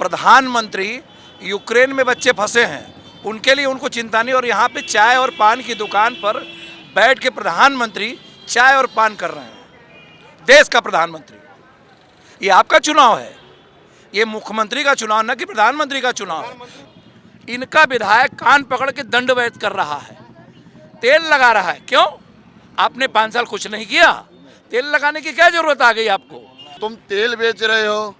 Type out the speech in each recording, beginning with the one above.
प्रधानमंत्री यूक्रेन में बच्चे फंसे हैं, उनके लिए उनको चिंता नहीं, और यहाँ पे चाय और पान की दुकान पर बैठ के प्रधानमंत्री चाय और पान कर रहे हैं। देश का प्रधानमंत्री, ये आपका चुनाव है, ये मुख्यमंत्री का चुनाव न कि प्रधानमंत्री का चुनाव है। इनका विधायक कान पकड़ के दंडवैत कर रहा है, तेल लगा रहा है। क्यों? आपने 5 साल कुछ नहीं किया, तेल लगाने की क्या जरूरत आ गई आपको? तुम तेल बेच रहे हो,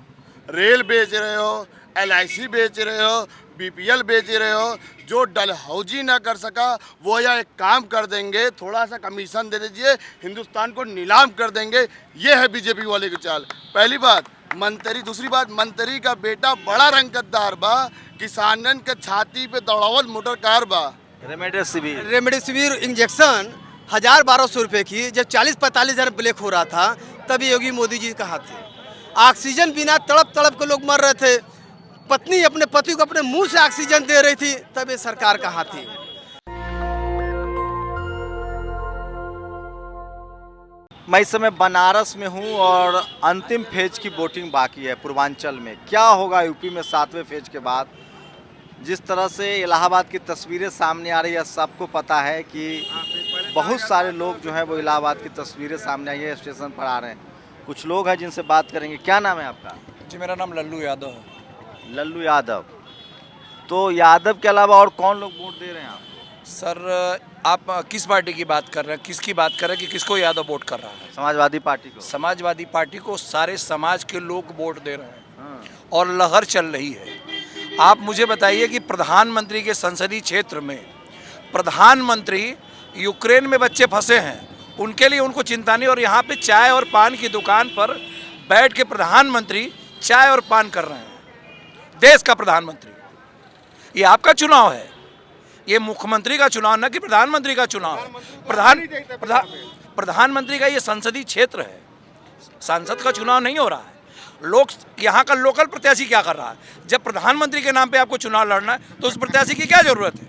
रेल बेच रहे हो, LIC बेच रहे हो, BPL बेच रहे हो। जो डलहौजी ना कर सका वो या एक काम कर देंगे, थोड़ा सा कमीशन दे दीजिए, हिंदुस्तान को नीलाम कर देंगे। ये है बीजेपी वाले की चाल। पहली बात मंत्री, दूसरी बात मंत्री का बेटा बड़ा रंगतदार बा, किसानन के छाती पे दौड़ावल मोटर कार बा। रेमडेसिविर इंजेक्शन 1000-1200 रुपये की जब 40-45 हज़ार ब्लैक हो रहा था तभी योगी मोदी जी कहा थे। ऑक्सीजन बिना तड़प तड़प के लोग मर रहे थे, पत्नी अपने पति को अपने मुंह से ऑक्सीजन दे रही थी, तब ये सरकार कहाँ थी? मैं इस समय बनारस में हूं और अंतिम फेज की वोटिंग बाकी है पूर्वांचल में। क्या होगा यूपी में 7वें फेज के बाद? जिस तरह से इलाहाबाद की तस्वीरें सामने आ रही है, सबको पता है कि बहुत सारे लोग जो हैं वो इलाहाबाद की तस्वीरें सामने आई है, स्टेशन पर आ रहे हैं। कुछ लोग हैं जिनसे बात करेंगे। क्या नाम है आपका? जी, मेरा नाम लल्लू यादव है। लल्लू यादव। तो यादव के अलावा और कौन लोग वोट दे रहे हैं आप? सर, आप किस पार्टी की बात कर रहे हैं? किसकी बात कर रहे हैं कि किसको यादव वोट कर रहा है? समाजवादी पार्टी को। समाजवादी पार्टी को सारे समाज के लोग वोट दे रहे हैं और लहर चल रही है। आप मुझे बताइए कि प्रधानमंत्री के संसदीय क्षेत्र में प्रधानमंत्री यूक्रेन में बच्चे फंसे हैं, उनके लिए उनको चिंता नहीं, और यहाँ पे चाय और पान की दुकान पर बैठ के प्रधानमंत्री चाय और पान कर रहे हैं। देश का प्रधानमंत्री, ये आपका चुनाव है, ये मुख्यमंत्री का चुनाव न कि प्रधानमंत्री का चुनाव है। प्रधानमंत्री का ये संसदीय क्षेत्र है, सांसद का चुनाव नहीं हो रहा है। लोग, यहाँ का लोकल प्रत्याशी क्या कर रहा है? जब प्रधानमंत्री के नाम पे आपको चुनाव लड़ना है तो उस प्रत्याशी की क्या जरूरत है?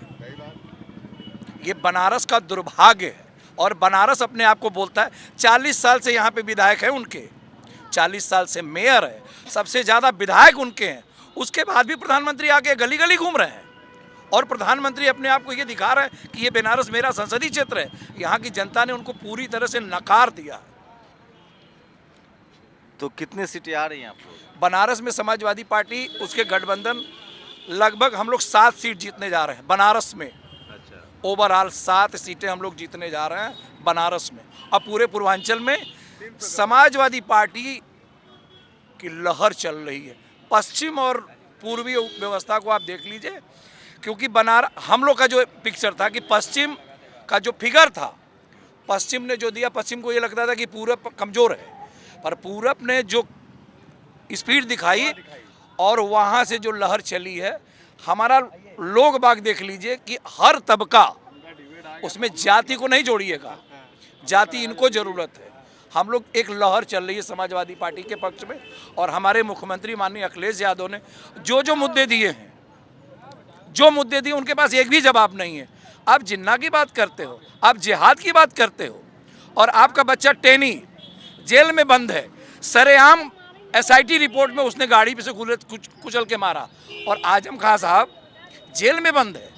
ये बनारस का दुर्भाग्य है, और बनारस अपने आप को बोलता है 40 साल से यहाँ पे विधायक है उनके, 40 साल से मेयर है, सबसे ज़्यादा विधायक उनके हैं, उसके बाद भी प्रधानमंत्री आके गली गली घूम रहे हैं, और प्रधानमंत्री अपने आप को ये दिखा रहे हैं कि ये बनारस मेरा संसदीय क्षेत्र है। यहाँ की जनता ने उनको पूरी तरह से नकार दिया। तो कितनी सीटें आ रही हैं आपको? बनारस में समाजवादी पार्टी, उसके गठबंधन, लगभग हम लोग 7 सीट जीतने जा रहे हैं बनारस में। अच्छा। ओवरऑल 7 सीटें हम लोग जीतने जा रहे हैं बनारस में। अब पूरे पूर्वांचल में समाजवादी पार्टी की लहर चल रही है। पश्चिम और पूर्वी व्यवस्था को आप देख लीजिए, क्योंकि हम लोग का जो पिक्चर था कि पश्चिम का जो फिगर था, पश्चिम ने जो दिया, पश्चिम को ये लगता था कि पूरब कमज़ोर है, पर पूरब ने जो स्पीड दिखाई और वहाँ से जो लहर चली है, हमारा लोग बाग देख लीजिए कि हर तबका, उसमें जाति को नहीं जोड़िएगा, जाति इनको ज़रूरत है। हम लोग, एक लहर चल रही है समाजवादी पार्टी के पक्ष में, और हमारे मुख्यमंत्री माननीय अखिलेश यादव ने जो मुद्दे दिए हैं, उनके पास एक भी जवाब नहीं है। आप जिन्ना की बात करते हो, आप जिहाद की बात करते हो, और आपका बच्चा टेनी जेल में बंद है, सरेआम SIT रिपोर्ट में उसने गाड़ी पे से कुचल के मारा, और आजम खान साहब जेल में बंद है,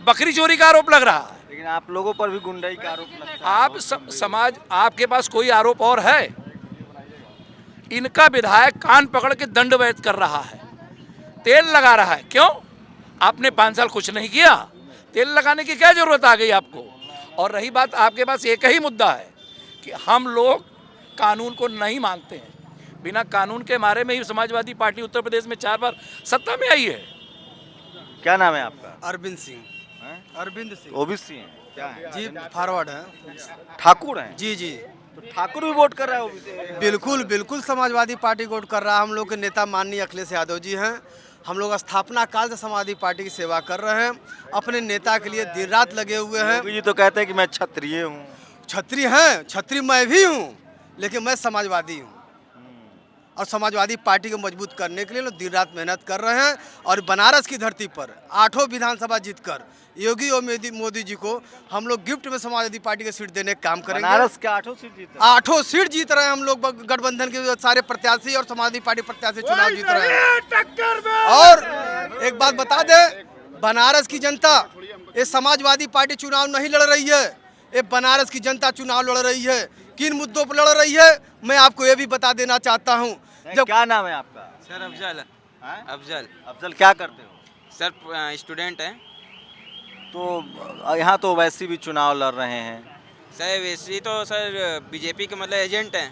बकरी चोरी का आरोप लग रहा है। लेकिन आप लोगों पर भी गुंडाई का आरोप लगता है। आप समाज, आपके पास कोई आरोप और है? इनका विधायक कान पकड़ के दंडवैत कर रहा है, तेल लगा रहा है। क्यों? आपने 5 साल कुछ नहीं किया, तेल लगाने की क्या जरूरत आ गई आपको? और रही बात, आपके पास एक ही मुद्दा है कि हम लोग कानून को नहीं मानते हैं। बिना कानून के मारे में ही समाजवादी पार्टी उत्तर प्रदेश में 4 बार सत्ता में आई है। क्या नाम है आपका? अरविंद सिंह। अरविंद सिंह। OBC हैं? क्या है? जी, फॉरवर्ड है। ठाकुर हैं? जी जी, तो ठाकुर भी वोट कर रहा है OBC? बिल्कुल बिल्कुल समाजवादी पार्टी वोट कर रहा है। हम लोग के नेता माननीय अखिलेश यादव जी हैं। हम लोग स्थापना काल से समाजवादी पार्टी की सेवा कर रहे हैं, अपने नेता के लिए दिन रात लगे हुए हैं। योगी जी तो कहते हैं कि मैं क्षत्रिय हूँ। छत्री हैं, छत्री मैं भी हूँ, लेकिन मैं समाजवादी हूँ। और समाजवादी पार्टी को मजबूत करने के लिए लोग दिन रात मेहनत कर रहे हैं। और बनारस की धरती पर 8 विधानसभा जीतकर योगी और मोदी जी को हम लोग गिफ्ट में समाजवादी पार्टी के सीट देने का काम करेंगे। बनारस के 8 सीट जीते 8 सीट जीत रहे हैं हम लोग, गठबंधन के सारे प्रत्याशी और समाजवादी पार्टी प्रत्याशी चुनाव जीत रहे हैं। और एक बात बता दें, बनारस की जनता ये समाजवादी पार्टी चुनाव नहीं लड़ रही है, ये बनारस की जनता चुनाव लड़ रही है। किन मुद्दों पर लड़ रही है मैं आपको ये भी बता देना चाहता हूँ। क्या नाम है आपका? सर अफजल। हैं? अफजल अफजल, क्या करते हो? सर स्टूडेंट हैं। तो यहाँ तो वैसे भी चुनाव लड़ रहे हैं, सर वैसे तो सर बीजेपी के मतलब एजेंट हैं।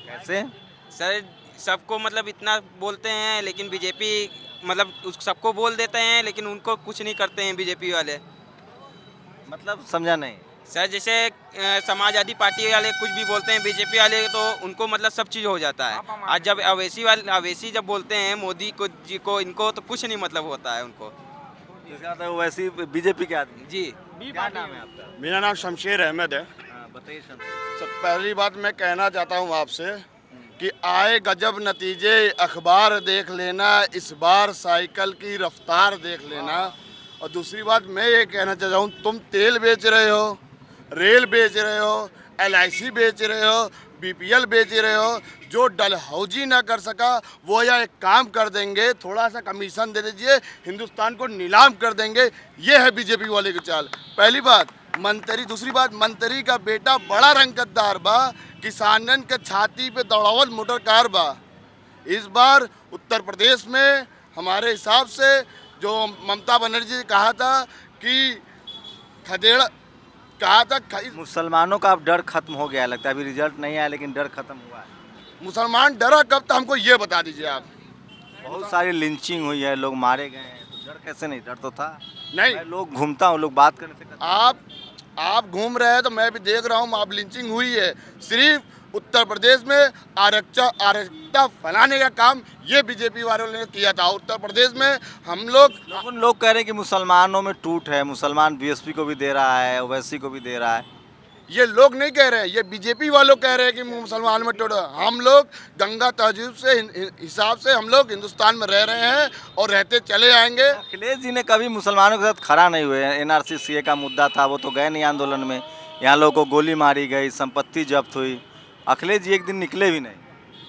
कैसे? सर सबको मतलब इतना बोलते हैं लेकिन बीजेपी मतलब सबको बोल देते हैं लेकिन उनको कुछ नहीं करते हैं बीजेपी वाले। मतलब समझा नहीं। सर जैसे समाजवादी पार्टी वाले कुछ भी बोलते हैं बीजेपी वाले तो उनको मतलब सब चीज़ हो जाता है। आज जब अवैसी जब बोलते हैं मोदी को जी को इनको तो कुछ नहीं मतलब होता है उनको। तो वैसे बीजेपी के आदमी। जी क्या नाम है आपका? मेरा नाम शमशेर अहमद है। हाँ, बताइए सर। सब पहली बात मैं कहना चाहता हूँ आपसे कि आए गजब नतीजे, अखबार देख लेना, इस बार साइकिल की रफ्तार देख लेना। और दूसरी बात मैं ये कहना चाहता हूँ, तुम तेल बेच रहे हो, रेल बेच रहे हो, LIC बेच रहे हो, BPL बेच रहे हो। जो डलहौजी ना कर सका वो या एक काम कर देंगे, थोड़ा सा कमीशन दे दीजिए, हिंदुस्तान को नीलाम कर देंगे। ये है बीजेपी वाले की चाल। पहली बात मंत्री, दूसरी बात मंत्री का बेटा बड़ा रंगतदार बा, किसानन के छाती पे दौड़ावल मोटर कार बा। इस बार उत्तर प्रदेश में हमारे हिसाब से जो ममता बनर्जी ने कहा था कि खदेड़ कहा था मुसलमानों का अब डर खत्म हो गया लगता है। अभी रिजल्ट नहीं आया लेकिन डर खत्म हुआ है। मुसलमान डरा कब था हमको ये बता दीजिए आप। बहुत सारी लिंचिंग हुई है, लोग मारे गए हैं, तो डर कैसे नहीं? डर तो था। नहीं, मैं लोग घूमता हूँ, लोग बात करने से आप घूम रहे हैं तो मैं भी देख रहा हूँ, आप लिंचिंग हुई है। सिर्फ उत्तर प्रदेश में आरक्षता फैलाने का काम ये बीजेपी वालों ने किया था। उत्तर प्रदेश में हम लोग कह रहे हैं कि मुसलमानों में टूट है, मुसलमान BSP को भी दे रहा है, ओवैसी को भी दे रहा है। ये लोग नहीं कह रहे हैं, ये बीजेपी वालों कह रहे हैं कि मुसलमान में टूटा। हम लोग गंगा तहजीब से हिसाब से हम लोग हिंदुस्तान में रह रहे हैं और रहते चले आएंगे। अखिलेश जी ने कभी मुसलमानों के साथ खड़ा नहीं हुए। NRC CA का मुद्दा था, वो तो गए नहीं आंदोलन में। यहाँ लोगों को गोली मारी गई, संपत्ति जब्त हुई। अखिलेश जी एक दिन निकले भी नहीं।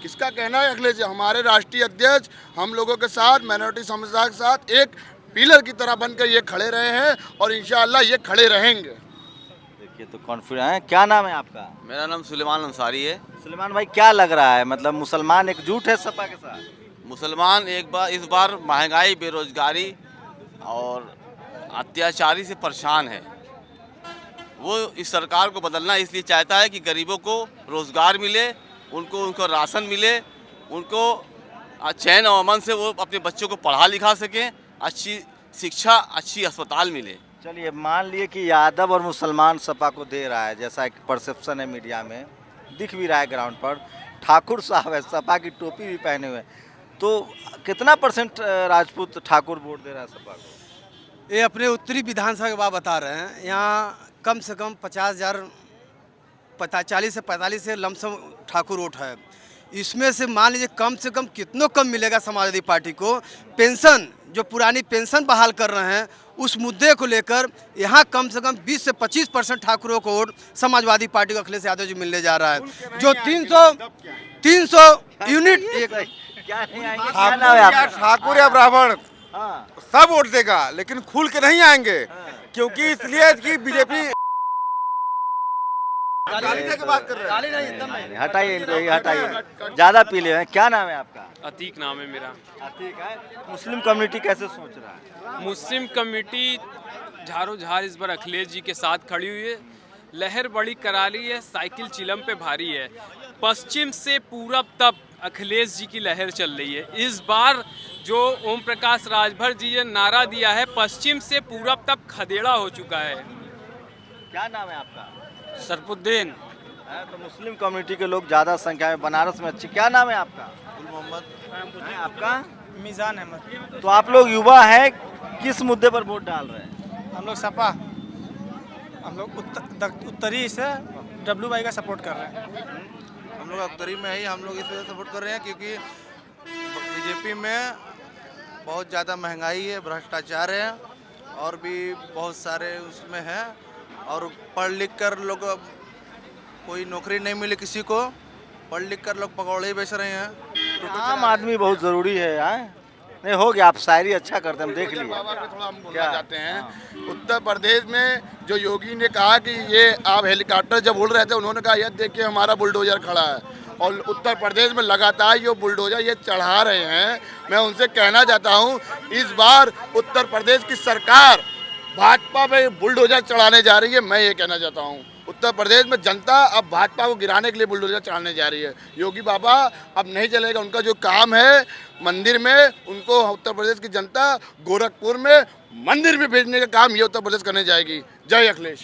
किसका कहना है? अखिलेश जी हमारे राष्ट्रीय अध्यक्ष हम लोगों के साथ, माइनॉरिटी समुदाय के साथ एक पिलर की तरह बनकर ये खड़े रहे हैं और इंशाअल्लाह ये खड़े रहेंगे। देखिए तो कॉन्फिडेंट है। क्या नाम है आपका? मेरा नाम सुलेमान अंसारी है। सुलेमान भाई, क्या लग रहा है, मतलब मुसलमान एकजुट है सपा के साथ? मुसलमान इस बार महंगाई, बेरोजगारी और अत्याचारी से परेशान है। वो इस सरकार को बदलना इसलिए चाहता है कि गरीबों को रोज़गार मिले, उनको राशन मिले, उनको चैन और अमन से वो अपने बच्चों को पढ़ा लिखा सकें, अच्छी शिक्षा, अच्छी अस्पताल मिले। चलिए मान लिए कि यादव और मुसलमान सपा को दे रहा है, जैसा एक परसेप्शन है मीडिया में, दिख भी रहा है ग्राउंड पर। ठाकुर साहब है, सपा की टोपी भी पहने हुए, तो कितना % राजपूत ठाकुर वोट दे रहा है सपा को? ये अपने उत्तरी विधानसभा के बाद बता रहे हैं। यहाँ कम से कम 50,000 40 से 45 से लमसम ठाकुर वोट है। इसमें से मान लीजिए कम से कम कितनों कम मिलेगा समाजवादी पार्टी को। पेंशन, जो पुरानी पेंशन बहाल कर रहे हैं, उस मुद्दे को लेकर यहाँ कम से कम 20 से 25% ठाकुरों को वोट समाजवादी पार्टी को अखिलेश यादव जी मिलने जा रहा है। जो 300 यूनिट ठाकुर या ब्राह्मण हाँ। सब वोट देगा, लेकिन खुल के नहीं आएंगे। क्योंकि इसलिए कि बीजेपी हटाइए इनको, हटाइए, ज़्यादा पी ले हैं। क्या नाम है आपका? अतीक नाम है मेरा। ठीक है। मुस्लिम कम्युनिटी कैसे सोच रहा है? मुस्लिम कमेटी झाड़ू झाड़ इस बार अखिलेश जी के साथ खड़ी हुई है। लहर बड़ी करारी है, साइकिल चिलम पे भारी है। पश्चिम से पूरब तक अखिलेश जी की लहर चल रही है। इस बार जो ओम प्रकाश राजभर जी ने नारा दिया है, पश्चिम से पूरब तक खदेड़ा हो चुका है। क्या नाम है आपका? सरफुद्दीन। तो मुस्लिम कम्युनिटी के लोग ज़्यादा संख्या में बनारस में अच्छी। क्या नाम है आपका? मोहम्मद। आपका? मीज़ान अहमद। तो आप लोग युवा हैं, किस मुद्दे पर वोट डाल रहे हैं? हम लोग सपा, हम लोग उत्तरी से WY का सपोर्ट कर रहे हैं। हम लोग अख्तरी में ही हम लोग इस वजह से सपोर्ट कर रहे हैं क्योंकि बीजेपी में बहुत ज़्यादा महंगाई है, भ्रष्टाचार है और भी बहुत सारे उसमें है और पढ़ लिख कर लोग कोई नौकरी नहीं मिली किसी को, पढ़ लिख कर लोग पकौड़े बेच रहे हैं। आम आदमी बहुत ज़रूरी है। नहीं हो गया, आप शायरी अच्छा करते हैं, हम देख लिए। थोड़ा हम बोलना चाहते हैं, उत्तर प्रदेश में जो योगी ने कहा कि ये आप हेलीकॉप्टर जब उड़ रहे थे, उन्होंने कहा यह देखिए हमारा बुलडोजर खड़ा है, और उत्तर प्रदेश में लगातार ये बुलडोजर ये चढ़ा रहे हैं। मैं उनसे कहना चाहता हूँ, इस बार उत्तर प्रदेश की सरकार भाजपा पे बुलडोजर चढ़ाने जा रही है। मैं ये कहना चाहता हूँ, उत्तर प्रदेश में जनता अब भाजपा को गिराने के लिए बुलडोजर चढ़ाने जा रही है। योगी बाबा अब नहीं चलेगा, उनका जो काम है मंदिर में, उनको उत्तर प्रदेश की जनता गोरखपुर में मंदिर में भेजने का काम ये उत्तर प्रदेश करने जाएगी। जय अखिलेश।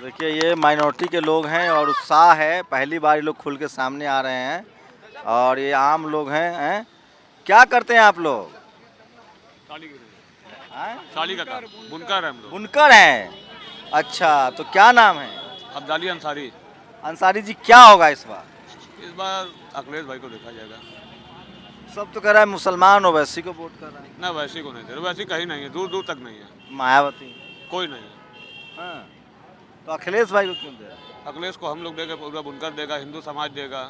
देखिए ये माइनॉरिटी के लोग हैं और उत्साह है, पहली बार ये लोग खुल के सामने आ रहे हैं और ये आम लोग हैं। क्या करते हैं आप लोग? शाली का काम, बुनकर है हम लोग। बुनकर हैं, अच्छा। तो क्या नाम है? अब्दाली अंसारी। अंसारी जी, क्या होगा इस बार? इस बार अखिलेश भाई को देखा जाएगा। सब तो कह रहा है मुसलमान ओवैसी को वोट कर रहा है। ना वैसी को नहीं दे रहे, वैसी कहीं नहीं है, दूर दूर तक नहीं है, मायावती कोई नहीं है। हाँ, तो अखिलेश भाई को क्यों दे रहा है? अखिलेश को हम लोग देगा, पूरा बुनकर देगा, हिंदू समाज देगा,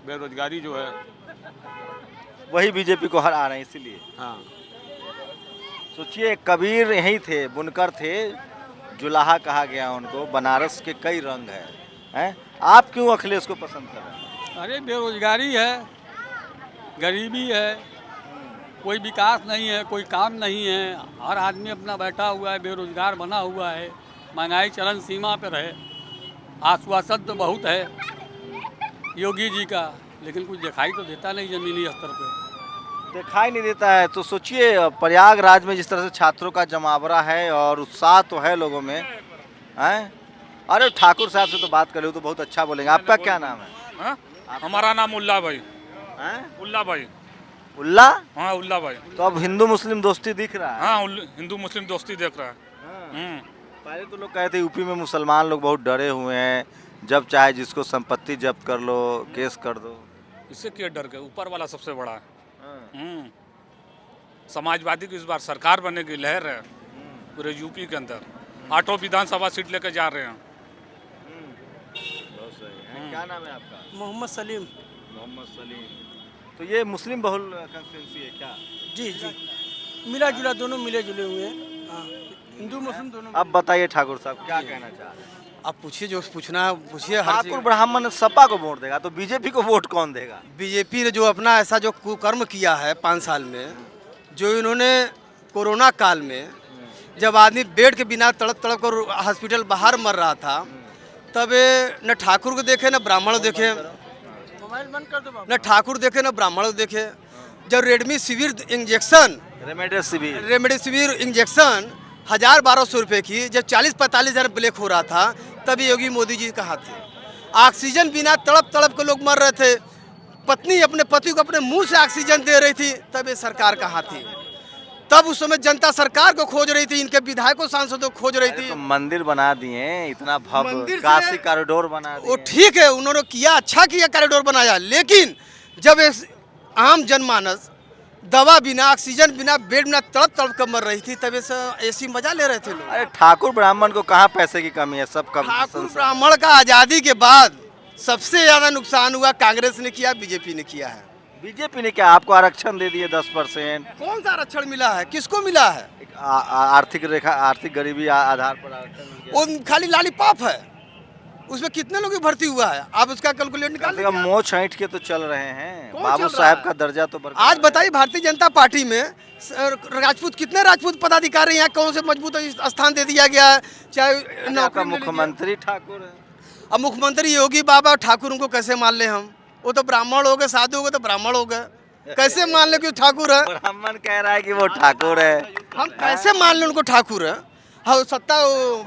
बेरोजगारी जो है। वही बीजेपी को हरा रहे हैं इसीलिए। हाँ, सोचिए कबीर यही थे, बुनकर थे, जुलाहा कहा गया उनको, बनारस के कई रंग हैं। आप क्यों अखिलेश को पसंद कर रहे हैं? अरे बेरोजगारी है, गरीबी है, कोई विकास नहीं है, कोई काम नहीं है, हर आदमी अपना बैठा हुआ है, बेरोजगार बना हुआ है, महंगाई चरम सीमा पर है। आश्वासन तो बहुत है योगी जी का, लेकिन कुछ दिखाई तो देता नहीं जमीनी स्तर पे, दिखाई नहीं देता है। तो सोचिए प्रयागराज में जिस तरह से छात्रों का जमावड़ा है और उत्साह तो है लोगों में, हैं? अरे ठाकुर साहब से तो बात कर लो तो बहुत अच्छा बोलेंगे। आपका क्या नाम है? हमारा नाम उल्ला भाई। हैं? उल्ला भाई। उल्ला? हाँ उल्ला भाई। तो अब हिंदू मुस्लिम दोस्ती दिख रहा है। हाँ, हिंदू मुस्लिम दोस्ती देख रहा है। पहले तो लोग कहते यूपी में मुसलमान लोग बहुत डरे हुए हैं, जब चाहे जिसको संपत्ति जब्त कर लो, केस कर दो। इससे क्या डर के, ऊपर वाला सबसे बड़ा है। समाजवादी की इस बार सरकार बनने की लहर है पूरे यूपी के अंदर। 8 विधानसभा सीट लेकर जा रहे हैं। बहुत सही है। क्या नाम है आपका? मोहम्मद सलीम। मोहम्मद सलीम। तो ये मुस्लिम बहुल कंस्टिट्यूंसी है क्या? जी जी, मिला जुला दोनों मिले जुले हुए हैं। हाँ, हिंदू मुस्लिम दोनों। अब बताइए ठाकुर साहब क्या कहना चाह रहे हैं? आप पूछिए, जो पूछना है पूछिए। ठाकुर ब्राह्मण सपा को वोट देगा तो बीजेपी को वोट कौन देगा? बीजेपी ने जो अपना ऐसा जो कुकर्म किया है 5 साल में, जो इन्होंने कोरोना काल में जब आदमी बेड के बिना तड़प तड़प कर हॉस्पिटल बाहर मर रहा था, तब न ठाकुर को देखे न ब्राह्मण को देखे, मोबाइल बंद कर दो। न ठाकुर देखे न ब्राह्मण को देखे। जब रेमडेसिविर इंजेक्शन इंजेक्शन 1000-1200 रुपये की जब 40-45 हज़ार ब्लैक हो रहा था, तभी योगी मोदी जी कहाँ थे? ऑक्सीजन बिना तड़प तड़प के लोग मर रहे थे, पत्नी अपने पति को अपने मुंह से ऑक्सीजन दे रही थी, तब ये सरकार कहाँ थी? तब उस समय जनता सरकार को खोज रही थी, इनके विधायकों सांसदों को खोज रही थी। तो मंदिर बना दिए, इतना भव्य मंदिर काशी कॉरिडोर बना दिए। वो ठीक है, उन्होंने किया, अच्छा किया, कॉरिडोर बनाया, लेकिन जब एक आम जनमानस दवा बिना, ऑक्सीजन बिना, बेड बिना तड़प तड़प कर मर रही थी, तब ऐसी मजा ले रहे थे लोग। अरे ठाकुर ब्राह्मण को कहाँ पैसे की कमी है? सब कम। ठाकुर ब्राह्मण का आज़ादी के बाद सबसे ज़्यादा नुकसान हुआ कांग्रेस ने किया, बीजेपी ने किया है। बीजेपी ने क्या आपको आरक्षण दे दिए 10%? कौन सा आरक्षण मिला है? किसको मिला है? आर्थिक रेखा, आर्थिक गरीबी आधार पर आरक्षण मिल गया। वो खाली लालीपाप है, उसमें कितने लोग भर्ती हुआ है? आप उसका कैलकुलेट निकाल लीजिए। मोह छांट के तो चल रहे हैं, कौन बाबू चल साहब रहा का दर्जा तो आज बताइए, भारतीय जनता पार्टी में राजपूत, कितने राजपूत पदाधिकारी हैं? कौन से मजबूत स्थान दे दिया गया है? चाहे आपका मुख्यमंत्री ठाकुर है। अब मुख्यमंत्री योगी बाबा, ठाकुर उनको कैसे मान ले हम? वो तो ब्राह्मण हो गए, साधु हो गए तो ब्राह्मण हो गए, कैसे मान ले कि ठाकुर है? ब्राह्मण कह रहा है कि वो ठाकुर है, हम कैसे मान ले उनको ठाकुर है? हाँ, सत्ता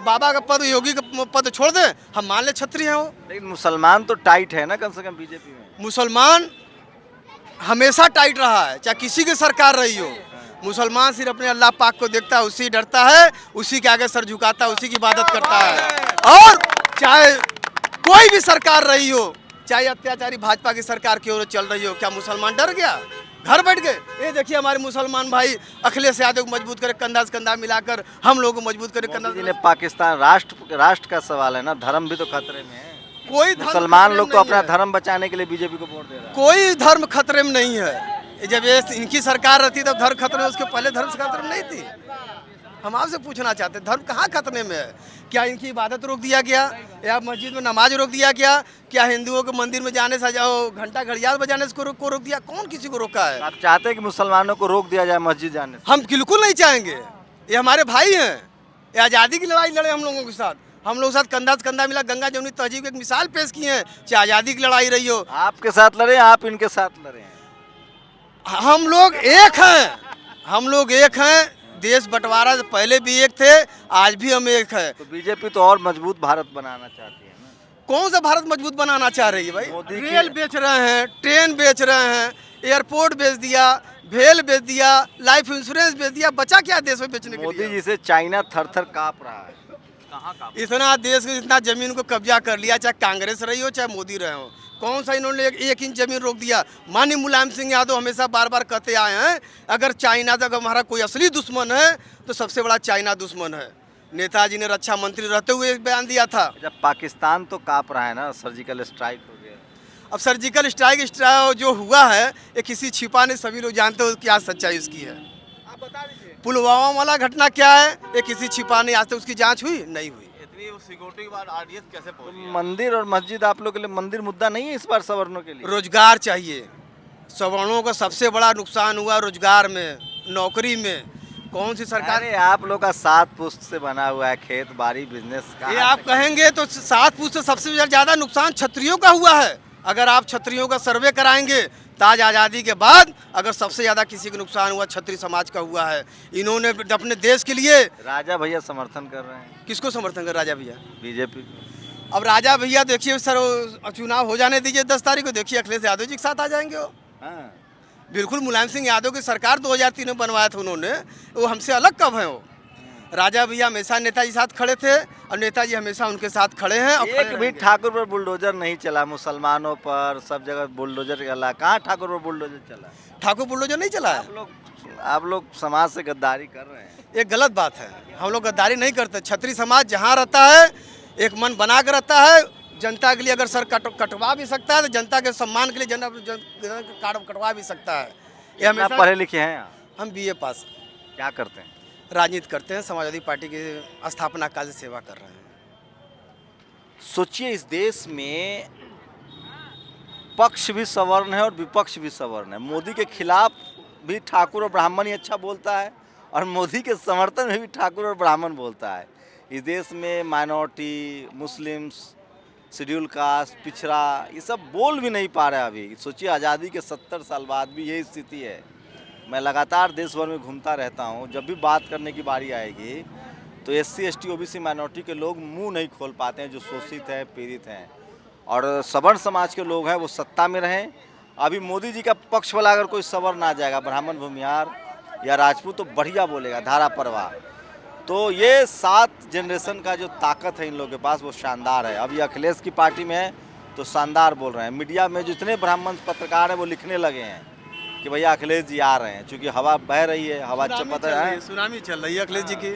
बाबा का पद, योगी का पद छोड़ दें, हम मान ले क्षत्रिय हैं वो। लेकिन मुसलमान तो टाइट है ना कम से कम बीजेपी में। मुसलमान हमेशा टाइट रहा है, चाहे किसी की सरकार रही हो। मुसलमान सिर्फ अपने अल्लाह पाक को देखता है, उसी डरता है, उसी के आगे सर झुकाता है, उसी की इबादत करता है। और चाहे कोई भी सरकार रही हो, चाहे अत्याचारी भाजपा की सरकार की ओर चल रही हो, क्या मुसलमान डर गया, घर बैठ गए? ये देखिए हमारे मुसलमान भाई अखिलेश यादव को मजबूत करे, कंधा से कंधा मिलाकर हम लोगों को मजबूत करे। मोदी जी ने पाकिस्तान राष्ट्र का सवाल है ना, धर्म भी तो खतरे में है। कोई धर्म मुसलमान खतरे लोग में तो नहीं अपना है। धर्म बचाने के लिए बीजेपी को वोट दे रहे हैं। कोई धर्म खतरे में नहीं है। जब ये इनकी सरकार रहती तब धर्म खतरे में, उसके पहले धर्म खतरे में नहीं थी। हम आपसे पूछना चाहते हैं धर्म कहाँ खतरे में है? क्या इनकी इबादत रोक दिया गया, या मस्जिद में नमाज रोक दिया गया? क्या हिंदुओं को मंदिर में जाने से जाओ, घंटा घड़ियाल बजाने से को रोक दिया? कौन किसी को रोका है? आप चाहते हैं कि मुसलमानों को रोक दिया जाए मस्जिद जाने से? हम बिल्कुल नहीं चाहेंगे। ये हमारे भाई हैं, ये आज़ादी की लड़ाई लड़े हम लोगों के साथ, हम लोगों के साथ कंधा से कंधा मिला। गंगा जमुनी तहजीब की एक मिसाल पेश की है, चाहे आज़ादी की लड़ाई रही हो। आपके साथ लड़े, आप इनके साथ लड़े हैं। हम लोग एक हैं, हम लोग एक हैं। देश बंटवारा से पहले भी एक थे, आज भी हम एक हैं। तो बीजेपी तो और मजबूत भारत बनाना चाहती है ना। कौन सा भारत मजबूत बनाना चाह रही है भाई? मोदी की- रेल बेच रहे हैं, ट्रेन बेच रहे हैं, एयरपोर्ट बेच दिया, भेल बेच दिया, लाइफ इंश्योरेंस बेच दिया, बचा क्या देश में बेचने के मोदी लिए? जी से चाइना थर थर काँप रहा है। कहाँ काँप? इतना देश के इतना जमीन को कब्जा कर लिया, चाहे कांग्रेस रही हो चाहे मोदी रहे हो। कौन सा इन्होंने एक इंच जमीन रोक दिया? माननीय मुलायम सिंह यादव हमेशा बार बार कहते आए हैं, अगर चाइना तक हमारा कोई असली दुश्मन है तो सबसे बड़ा चाइना दुश्मन है। नेताजी ने रक्षा मंत्री रहते हुए एक बयान दिया था। जब पाकिस्तान तो काँप रहा है ना, सर्जिकल स्ट्राइक हो गया। अब सर्जिकल स्ट्राइक जो हुआ है ये किसी छिपा नहीं, सभी लोग जानते हो क्या सच्चाई उसकी है। आप बता दीजिए पुलवामा वाला घटना क्या है? ये किसी छिपा नहीं, आज तक उसकी जांच हुई नहीं हुई। इतनी सिक्योरिटी के बाद आरडीएक्स कैसे पहुंची? मंदिर और मस्जिद आप लोग के लिए मंदिर मुद्दा नहीं है इस बार सवर्णों के लिए? रोजगार चाहिए। सवर्णों का सबसे बड़ा नुकसान हुआ रोजगार में, नौकरी में। कौन सी सरकार? अरे आप लोग का 7 पुश्त से बना हुआ है खेत बाड़ी बिजनेस का। ये आप कहेंगे तो 7 पुश्त से सबसे ज़्यादा नुकसान क्षत्रियों का हुआ है। अगर आप क्षत्रियों का सर्वे कराएंगे तो आज आज़ादी के बाद अगर सबसे ज़्यादा किसी को नुकसान हुआ क्षत्रिय समाज का हुआ है। इन्होंने अपने देश के लिए राजा भैया समर्थन कर रहे हैं। किसको समर्थन कर? राजा भैया। बीजेपी। अब राजा भैया देखिए सर, चुनाव हो जाने दीजिए 10 तारीख को, देखिए अखिलेश यादव जी के साथ आ जाएंगे वो। हाँ। बिल्कुल मुलायम सिंह यादव की सरकार 2003 में बनवाया था उन्होंने, वो हमसे अलग कब है वो? राजा भैया हमेशा नेताजी साथ खड़े थे और नेताजी हमेशा उनके साथ खड़े हैं। और एक भी ठाकुर पर बुलडोजर नहीं चला, मुसलमानों पर सब जगह बुलडोजर चला। कहाँ ठाकुर पर बुलडोजर चला? ठाकुर बुलडोजर नहीं चला है। आप लोग समाज से गद्दारी कर रहे हैं। ये गलत बात है, हम लोग गद्दारी नहीं करते। क्षत्रिय समाज जहाँ रहता है एक मन बना कर रहता है। जनता के लिए अगर सर कटवा भी सकता है तो जनता के सम्मान के लिए कटवा भी सकता है। ये हमेशा पढ़े लिखे हैं आप? हम BA पास। क्या करते हैं? राजनीति करते हैं, समाजवादी पार्टी की स्थापना काल से सेवा कर रहे हैं। सोचिए इस देश में पक्ष भी सवर्ण है और विपक्ष भी सवर्ण है। मोदी के खिलाफ भी ठाकुर और ब्राह्मण ही अच्छा बोलता है और मोदी के समर्थन में भी ठाकुर और ब्राह्मण बोलता है। इस देश में माइनॉरिटी, मुस्लिम्स, शेड्यूल कास्ट, पिछड़ा, ये सब बोल भी नहीं पा रहे अभी। सोचिए आज़ादी के 70 साल बाद भी यही स्थिति है। मैं लगातार देश भर में घूमता रहता हूँ, जब भी बात करने की बारी आएगी तो SC, ST, OBC माइनॉरिटी के लोग मुंह नहीं खोल पाते हैं, जो शोषित हैं, पीड़ित हैं। और सवर्ण समाज के लोग हैं वो सत्ता में रहें। अभी मोदी जी का पक्ष वाला अगर कोई सवर्ण आ जाएगा, ब्राह्मण, भूमिहार या राजपूत, तो बढ़िया बोलेगा, धारा परवाह। तो ये 7 जनरेशन का जो ताकत है इन लोगों के पास वो शानदार है। अभी अखिलेश की पार्टी में है तो शानदार बोल रहे हैं। मीडिया में जितने ब्राह्मण पत्रकार हैं वो लिखने लगे हैं कि भैया अखिलेश जी आ रहे हैं, चूँकि हवा बह रही है, हवा चपत है। सुनामी चल रही है अखिलेश जी की,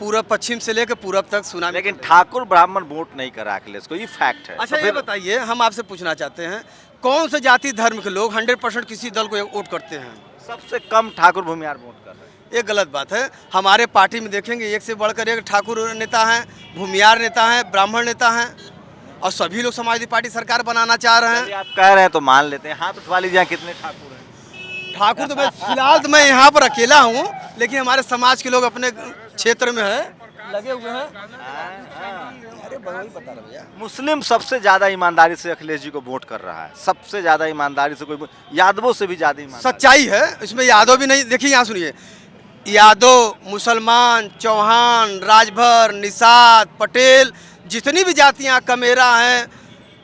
पूरब पश्चिम से लेकर पूरब तक सुनामी। लेकिन ठाकुर ब्राह्मण वोट नहीं करा अखिलेश को, ये फैक्ट है। अच्छा तो ये बताइए, हम आपसे पूछना चाहते हैं कौन से जाति धर्म के लोग 100% किसी दल को वोट करते हैं? सबसे कम ठाकुर भूमिहार वोट कर रहे हैं। ये गलत बात है। हमारे पार्टी में देखेंगे एक से बढ़कर एक ठाकुर नेता हैं, भूमिहार नेता हैं, ब्राह्मण नेता हैं और सभी लोग समाजवादी पार्टी सरकार बनाना चाह रहे हैं। आप कह रहे हैं तो मान लेते हैं। हाथ उठवा लीजिए, कितने ठाकुर हैं? ठाकुर तो मैं फिलहाल तो मैं यहाँ पर अकेला हूँ, लेकिन हमारे समाज के लोग अपने क्षेत्र में है लगे हुए हैं। अरे वही बता रहा भैया। मुस्लिम सबसे ज़्यादा ईमानदारी से अखिलेश जी को वोट कर रहा है, सबसे ज़्यादा ईमानदारी से। कोई यादवों से भी ज़्यादा ईमानदारी। सच्चाई है इसमें, यादव भी नहीं। देखिए यहाँ सुनिए, यादव, मुसलमान, चौहान, राजभर, निषाद, पटेल, जितनी भी जातियाँ, कमेरा हैं,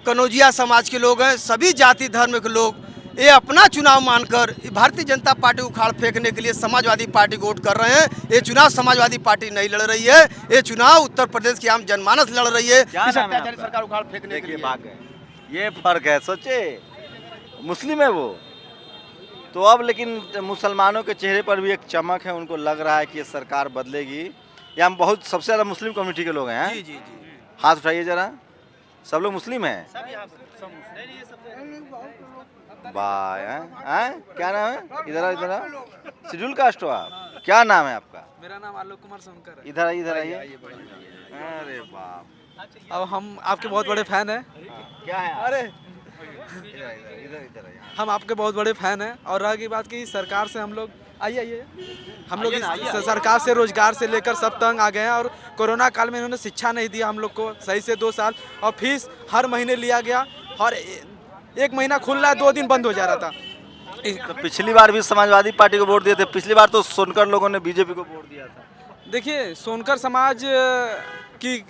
कनौजिया समाज के लोग हैं, सभी जाति धर्म के लोग ये अपना चुनाव मानकर भारतीय जनता पार्टी को उखाड़ फेंकने के लिए समाजवादी पार्टी को वोट कर रहे हैं। ये चुनाव समाजवादी पार्टी नहीं लड़ रही है, ये चुनाव उत्तर प्रदेश की आम जनमानस लड़ रही है। इस अत्याचारी सरकार उखाड़ फेंकने के लिए। ये फर्क है, सोचे मुस्लिम है वो। तो अब लेकिन मुसलमानों के चेहरे पर भी एक चमक है, उनको लग रहा है कि ये सरकार बदलेगी। या हम बहुत सबसे ज़्यादा मुस्लिम कम्युनिटी के लोग हैं। जी जी जी। हाथ उठाइए जरा, सब लोग मुस्लिम हैं? वाह, हैं? क्या नाम है? इधर इधर शेड्यूल कास्ट हो आप? क्या नाम है आपका? मेरा नाम आलोक कुमार सोनकर है। इधर आइए। अरे बाप, अब हम आपके बहुत बड़े फैन हैं। क्या है? अरे इधर हम आपके बहुत बड़े फैन हैं। और रह गई बात की सरकार से हम लोग आइए हम लोग इस सरकार से रोजगार से लेकर सब तंग आ गए हैं। और कोरोना काल में इन्होंने शिक्षा नहीं दिया हम लोग को सही से 2 साल, और फीस हर महीने लिया गया और 1 महीना खुल रहा है, 2 दिन बंद हो जा रहा था। तो पिछली बार भी समाजवादी पार्टी को वोट दिए थे, पिछली बार तो सोनकर लोगों ने बीजेपी को वोट दिया था। देखिए, सोनकर समाज की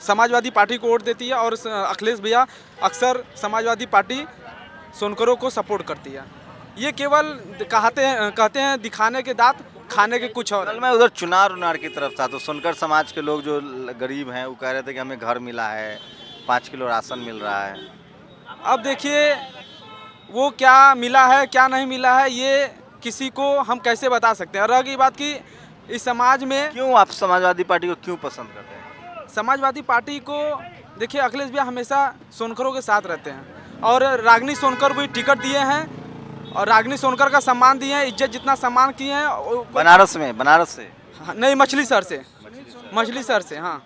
समाजवादी पार्टी को वोट देती है और अखिलेश भैया अक्सर समाजवादी पार्टी सोनकरों को सपोर्ट करती है। ये केवल कहते हैं दिखाने के दांत, खाने के कुछ और। कल मैं उधर चुनार की तरफ था, तो सोनकर समाज के लोग जो गरीब हैं वो कह रहे थे कि हमें घर मिला है, 5 किलो राशन मिल रहा है। अब देखिए, वो क्या मिला है क्या नहीं मिला है ये किसी को हम कैसे बता सकते हैं। रह गई बात की इस समाज में क्यों आप समाजवादी पार्टी को क्यों पसंद करते हैं? समाजवादी पार्टी को देखिए, अखिलेश भैया हमेशा सोनकरों के साथ रहते हैं और रागिनी सोनकर भी टिकट दिए हैं और रागिनी सोनकर का सम्मान दिए हैं, इज्जत जितना सम्मान किए हैं। बनारस से? हाँ, नहीं, मछली शहर से। हाँ,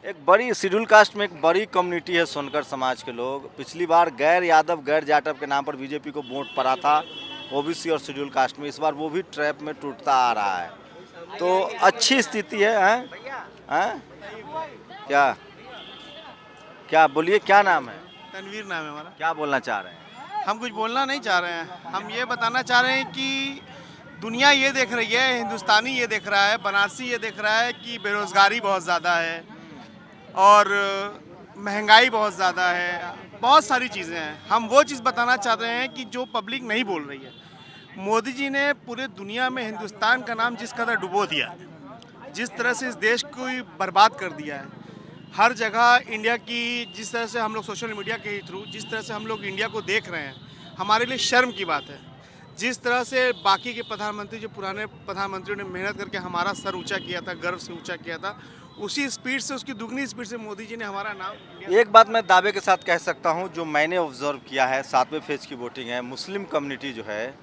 एक बड़ी शेड्यूल कास्ट में एक बड़ी कम्युनिटी है सोनकर समाज के लोग। पिछली बार गैर यादव गैर जाटव के नाम पर बीजेपी को वोट पड़ा था ओबीसी और शेड्यूल कास्ट में। इस बार वो भी ट्रैप में टूटता आ रहा है, तो अच्छी स्थिति है। हैं? क्या बोलिए, क्या नाम है? तनवीर नाम है हमारा। क्या बोलना चाह रहे हैं? हम कुछ बोलना नहीं चाह रहे हैं, हम ये बताना चाह रहे हैं कि दुनिया ये देख रही है, हिंदुस्तानी ये देख रहा है, बनारसी ये देख रहा है कि बेरोज़गारी बहुत ज़्यादा है और महंगाई बहुत ज़्यादा है, बहुत सारी चीज़ें हैं। हम वो चीज़ बताना चाहते हैं कि जो पब्लिक नहीं बोल रही है। मोदी जी ने पूरे दुनिया में हिंदुस्तान का नाम जिस कदर डुबो दिया, जिस तरह से इस देश को बर्बाद कर दिया है, हर जगह इंडिया की जिस तरह से हम लोग सोशल मीडिया के थ्रू जिस तरह से हम लोग इंडिया को देख रहे हैं, हमारे लिए शर्म की बात है। जिस तरह से बाकी के प्रधानमंत्री, जो पुराने प्रधानमंत्रियों ने मेहनत करके हमारा सर ऊंचा किया था, गर्व से ऊंचा किया था, उसी स्पीड से, उसकी दुगनी स्पीड से मोदी जी ने हमारा नाम। एक बात मैं दावे के साथ कह सकता हूं, जो मैंने ऑब्जर्व किया है, 7वें फेज की वोटिंग है, मुस्लिम कम्युनिटी जो है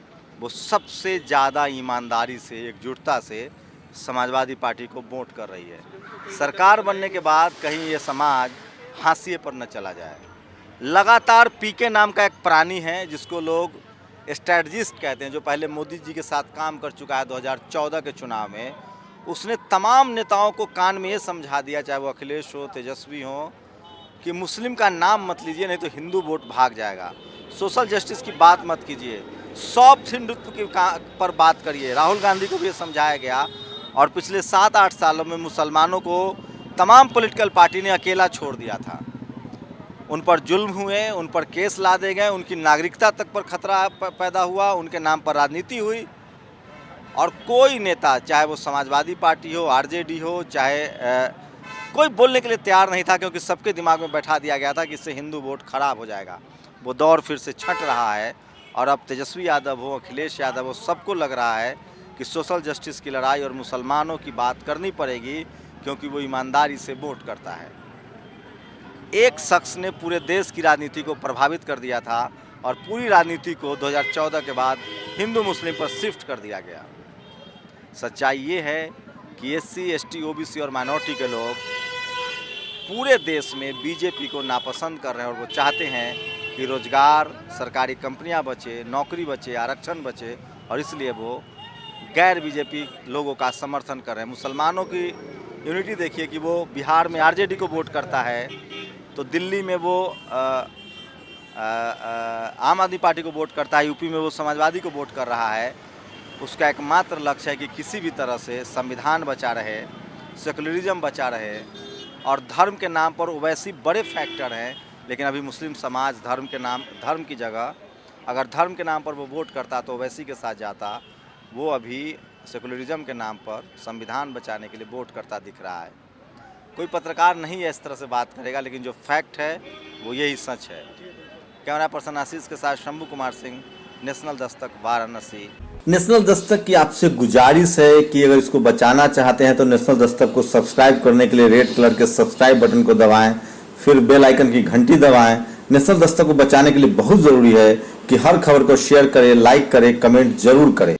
वो सबसे ज़्यादा ईमानदारी से, एकजुटता से समाजवादी पार्टी को वोट कर रही है। सरकार बनने के बाद कहीं ये समाज हाशिए पर न चला जाए। लगातार पीके नाम का एक प्राणी है जिसको लोग स्ट्रैटेजिस्ट कहते हैं, जो पहले मोदी जी के साथ काम कर चुका है 2014 के चुनाव में। उसने तमाम नेताओं को कान में ये समझा दिया, चाहे वो अखिलेश हो, तेजस्वी हो, कि मुस्लिम का नाम मत लीजिए नहीं तो हिंदू वोट भाग जाएगा। सोशल जस्टिस की बात मत कीजिए, सॉफ्ट हिंदुत्व की पर बात करिए। राहुल गांधी को भी ये समझाया गया और पिछले 7-8 सालों में मुसलमानों को तमाम पॉलिटिकल पार्टी ने अकेला छोड़ दिया था। उन पर जुल्म हुए, उन पर केस लादे गए, उनकी नागरिकता तक पर खतरा पैदा हुआ, उनके नाम पर राजनीति हुई और कोई नेता, चाहे वो समाजवादी पार्टी हो, आरजेडी हो, चाहे कोई बोलने के लिए तैयार नहीं था, क्योंकि सबके दिमाग में बैठा दिया गया था कि इससे हिंदू वोट खराब हो जाएगा। वो दौर फिर से छंट रहा है और अब तेजस्वी यादव हो, अखिलेश यादव हो, सबको लग रहा है कि सोशल जस्टिस की लड़ाई और मुसलमानों की बात करनी पड़ेगी, क्योंकि वो ईमानदारी से वोट करता है। एक शख्स ने पूरे देश की राजनीति को प्रभावित कर दिया था और पूरी राजनीति को 2014 के बाद हिंदू मुस्लिम पर शिफ्ट कर दिया गया। सच्चाई ये है कि SC, ST, OBC और माइनॉरिटी के लोग पूरे देश में बीजेपी को नापसंद कर रहे हैं और वो चाहते हैं कि रोजगार, सरकारी कंपनियां बचे, नौकरी बचे, आरक्षण बचे, और इसलिए वो गैर बीजेपी लोगों का समर्थन कर रहे हैं। मुसलमानों की यूनिटी देखिए कि वो बिहार में आरजेडी को वोट करता है, तो दिल्ली में वो आम आदमी पार्टी को वोट करता है, यूपी में वो समाजवादी को वोट कर रहा है। उसका एकमात्र लक्ष्य है कि किसी भी तरह से संविधान बचा रहे, सेकुलरिज्म बचा रहे, और धर्म के नाम पर ओवैसी बड़े फैक्टर हैं, लेकिन अभी मुस्लिम समाज धर्म की जगह अगर धर्म के नाम पर वो वोट करता तो ओवैसी के साथ जाता। वो अभी सेकुलरिज्म के नाम पर संविधान बचाने के लिए वोट करता दिख रहा है। कोई पत्रकार नहीं है इस तरह से बात करेगा, लेकिन जो फैक्ट है वो यही सच है। कैमरा पर्सन आशीष के साथ शंभू कुमार सिंह, नेशनल दस्तक, वाराणसी। नेशनल दस्तक की आपसे गुजारिश है कि अगर इसको बचाना चाहते हैं तो नेशनल दस्तक को सब्सक्राइब करने के लिए रेड कलर के सब्सक्राइब बटन को दबाएं, फिर बेल आइकन की घंटी दबाएं। नेशनल दस्तक को बचाने के लिए बहुत जरूरी है कि हर खबर को शेयर करें, लाइक करें, कमेंट जरूर करें।